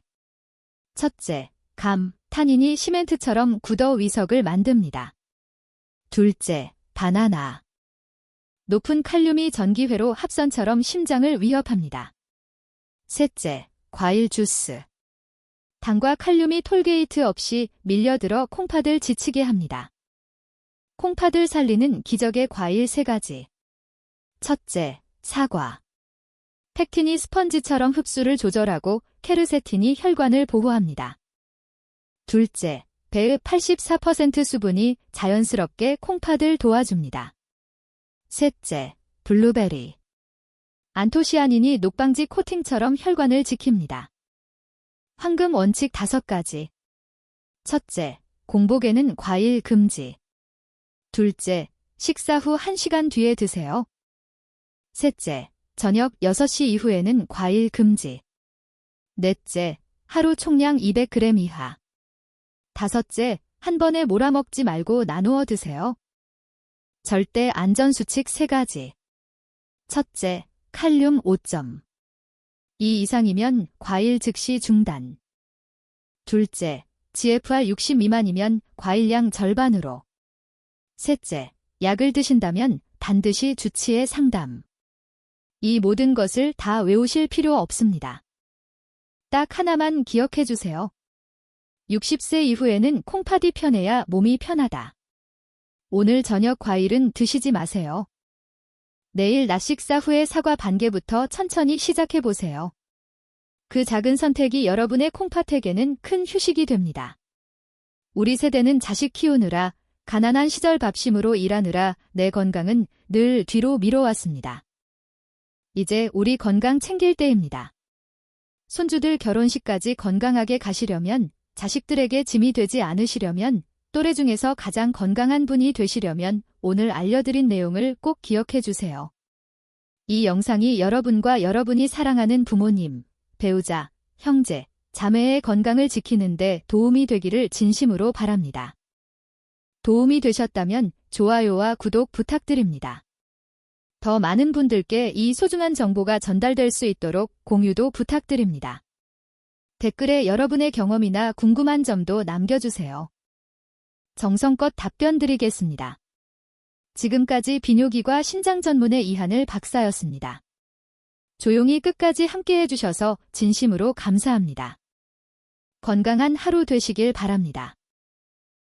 첫째, 감, 타닌이 시멘트처럼 굳어 위석을 만듭니다. 둘째, 바나나. 높은 칼륨이 전기회로 합선처럼 심장을 위협합니다. 셋째, 과일 주스. 당과 칼륨이 톨게이트 없이 밀려들어 콩팥을 지치게 합니다. 콩팥을 살리는 기적의 과일 3가지. 첫째, 사과. 팩틴이 스펀지처럼 흡수를 조절하고 케르세틴이 혈관을 보호합니다. 둘째, 배의 84% 수분이 자연스럽게 콩팥을 도와줍니다. 셋째, 블루베리. 안토시아닌이 녹방지 코팅처럼 혈관을 지킵니다. 황금 원칙 5가지. 첫째, 공복에는 과일 금지. 둘째, 식사 후 1시간 뒤에 드세요. 셋째, 저녁 6시 이후에는 과일 금지. 넷째, 하루 총량 200g 이하. 다섯째, 한 번에 몰아먹지 말고 나누어 드세요. 절대 안전수칙 3가지. 첫째, 칼륨 5점. 이 이상이면 과일 즉시 중단. 둘째, GFR 60 미만이면 과일량 절반으로. 셋째, 약을 드신다면 반드시 주치의 상담. 이 모든 것을 다 외우실 필요 없습니다. 딱 하나만 기억해 주세요. 60세 이후에는 콩팥이 편해야 몸이 편하다. 오늘 저녁 과일은 드시지 마세요. 내일 낮 식사 후에 사과 반 개부터 천천히 시작해 보세요. 그 작은 선택이 여러분의 콩팥에게는 큰 휴식이 됩니다. 우리 세대는 자식 키우느라, 가난한 시절 밥심으로 일하느라 내 건강은 늘 뒤로 미뤄왔습니다. 이제 우리 건강 챙길 때입니다. 손주들 결혼식까지 건강하게 가시려면, 자식들에게 짐이 되지 않으시려면, 또래 중에서 가장 건강한 분이 되시려면 오늘 알려드린 내용을 꼭 기억해 주세요. 이 영상이 여러분과 여러분이 사랑하는 부모님, 배우자, 형제, 자매의 건강을 지키는데 도움이 되기를 진심으로 바랍니다. 도움이 되셨다면 좋아요와 구독 부탁드립니다. 더 많은 분들께 이 소중한 정보가 전달될 수 있도록 공유도 부탁드립니다. 댓글에 여러분의 경험이나 궁금한 점도 남겨주세요. 정성껏 답변 드리겠습니다. 지금까지 비뇨기과 신장 전문의 이한을 박사였습니다. 조용히 끝까지 함께해 주셔서 진심으로 감사합니다. 건강한 하루 되시길 바랍니다.